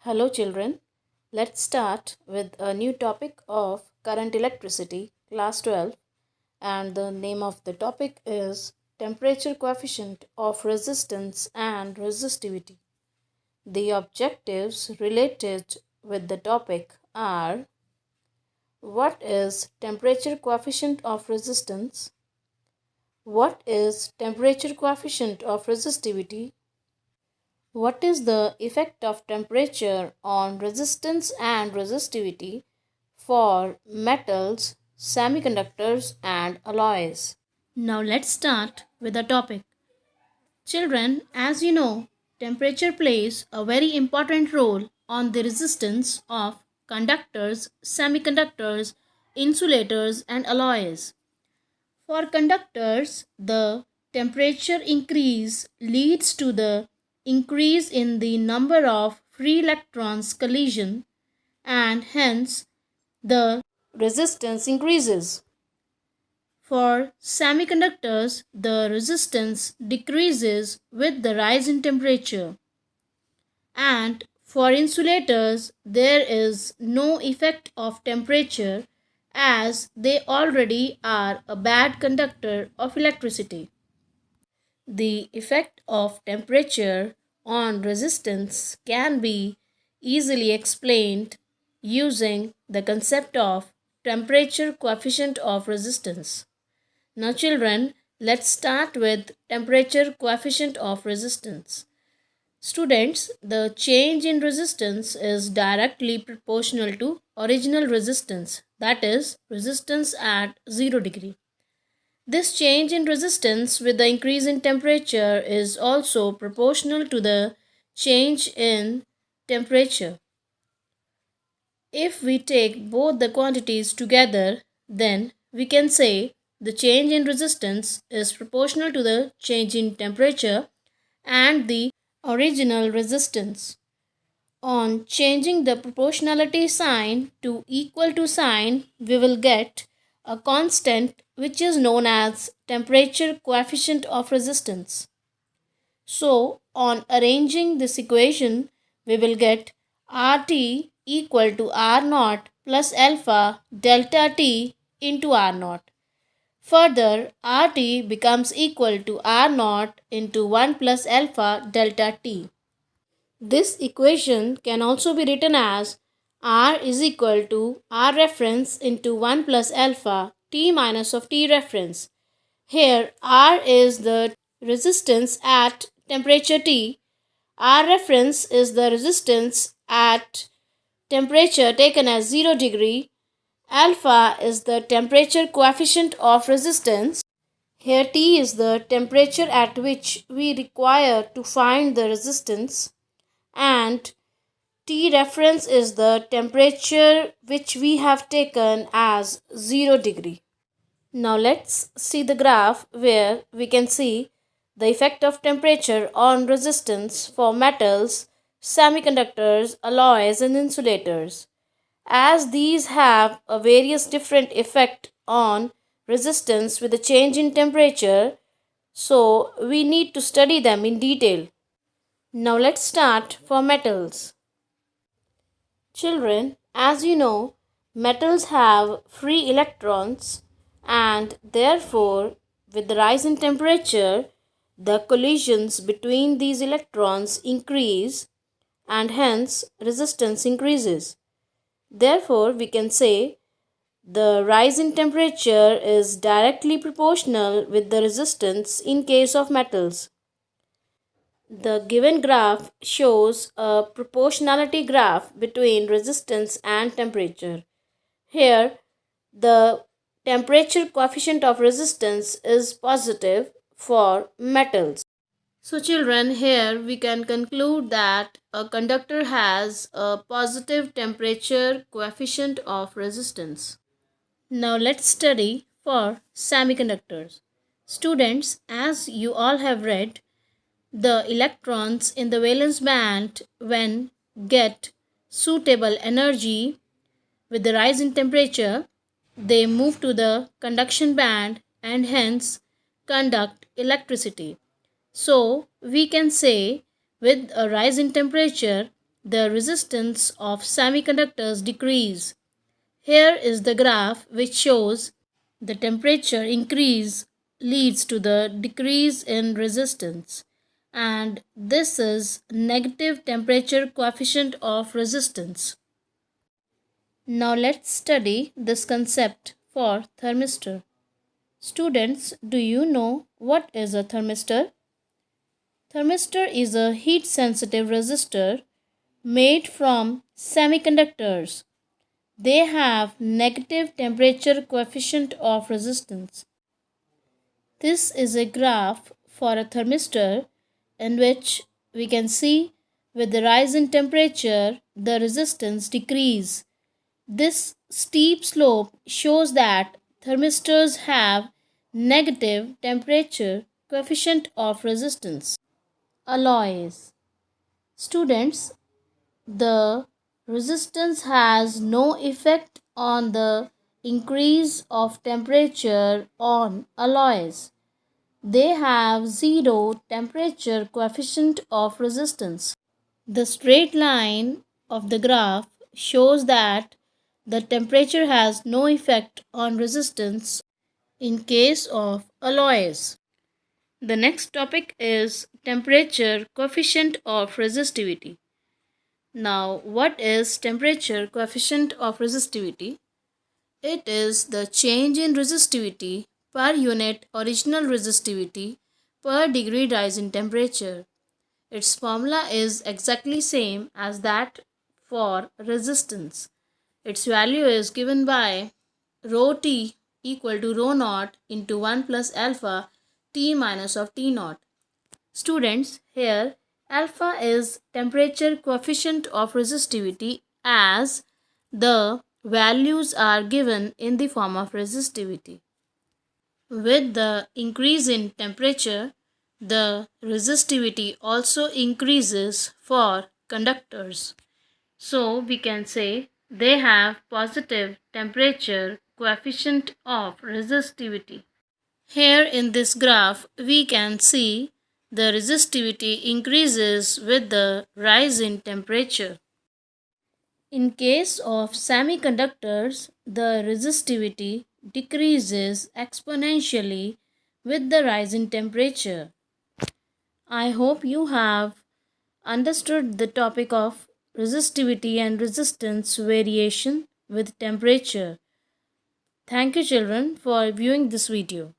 Hello children, let's start with a new topic of current electricity, class 12, and the name of the topic is temperature coefficient of resistance and resistivity. The objectives related with the topic are: what is temperature coefficient of resistance? What is temperature coefficient of resistivity? What is the effect of temperature on resistance and resistivity for metals, semiconductors, and alloys? Now let's start with the topic. Children, as you know, temperature plays a very important role on the resistance of conductors, semiconductors, insulators, and alloys. For conductors, the temperature increase leads to the increase in the number of free electrons collision, and hence the resistance increases. For semiconductors, the resistance decreases with the rise in temperature. And for insulators, there is no effect of temperature as they already are a bad conductor of electricity. The effect of temperature on resistance can be easily explained using the concept of temperature coefficient of resistance. Now children, let's start with temperature coefficient of resistance. Students, the change in resistance is directly proportional to original resistance, that is, resistance at 0 degree. This change in resistance with the increase in temperature is also proportional to the change in temperature. If we take both the quantities together, then we can say the change in resistance is proportional to the change in temperature and the original resistance. On changing the proportionality sign to equal to sign, we will get a constant which is known as temperature coefficient of resistance. So, on arranging this equation, we will get RT equal to R naught plus alpha delta T into R naught. Further, RT becomes equal to R naught into 1 plus alpha delta T. This equation can also be written as R is equal to R reference into 1 plus alpha T minus of T reference. Here R is the resistance at temperature T. R reference is the resistance at temperature taken as 0 degree. Alpha is the temperature coefficient of resistance. Here T is the temperature at which we require to find the resistance, and T reference is the temperature which we have taken as 0 degree. Now let's see the graph where we can see the effect of temperature on resistance for metals, semiconductors, alloys, and insulators. As these have a various different effect on resistance with a change in temperature, so we need to study them in detail. Now let's start for metals. Children, as you know, metals have free electrons, and therefore with the rise in temperature, the collisions between these electrons increase and hence resistance increases. Therefore, we can say the rise in temperature is directly proportional with the resistance in case of metals. The given graph shows a proportionality graph between resistance and temperature. Here, the temperature coefficient of resistance is positive for metals. So children, here we can conclude that a conductor has a positive temperature coefficient of resistance. Now let's study for semiconductors. Students, as you all have read, the electrons in the valence band when get suitable energy with the rise in temperature, they move to the conduction band and hence conduct electricity. So we can say with a rise in temperature, the resistance of semiconductors decrease. Here is the graph which shows the temperature increase leads to the decrease in resistance, and this is negative temperature coefficient of resistance. Now let's study this concept for thermistor. Students, do you know what is a thermistor? Thermistor is a heat sensitive resistor made from semiconductors. They have negative temperature coefficient of resistance. This is a graph for a thermistor in which we can see with the rise in temperature the resistance decrease. This steep slope shows that thermistors have negative temperature coefficient of resistance. Alloys. Students, the resistance has no effect on the increase of temperature on alloys. They have zero temperature coefficient of resistance. The straight line of the graph shows that the temperature has no effect on resistance in case of alloys. The next topic is temperature coefficient of resistivity. Now, what is temperature coefficient of resistivity? It is the change in resistivity per unit original resistivity per degree rise in temperature. Its formula is exactly same as that for resistance. Its value is given by rho t equal to rho naught into 1 plus alpha t minus of t naught. Students, here alpha is temperature coefficient of resistivity as the values are given in the form of resistivity. With the increase in temperature, the resistivity also increases for conductors. So we can say they have positive temperature coefficient of resistivity. Here in this graph, we can see the resistivity increases with the rise in temperature. In case of semiconductors, the resistivity decreases exponentially with the rise in temperature. I hope you have understood the topic of resistivity and resistance variation with temperature. Thank you children for viewing this video.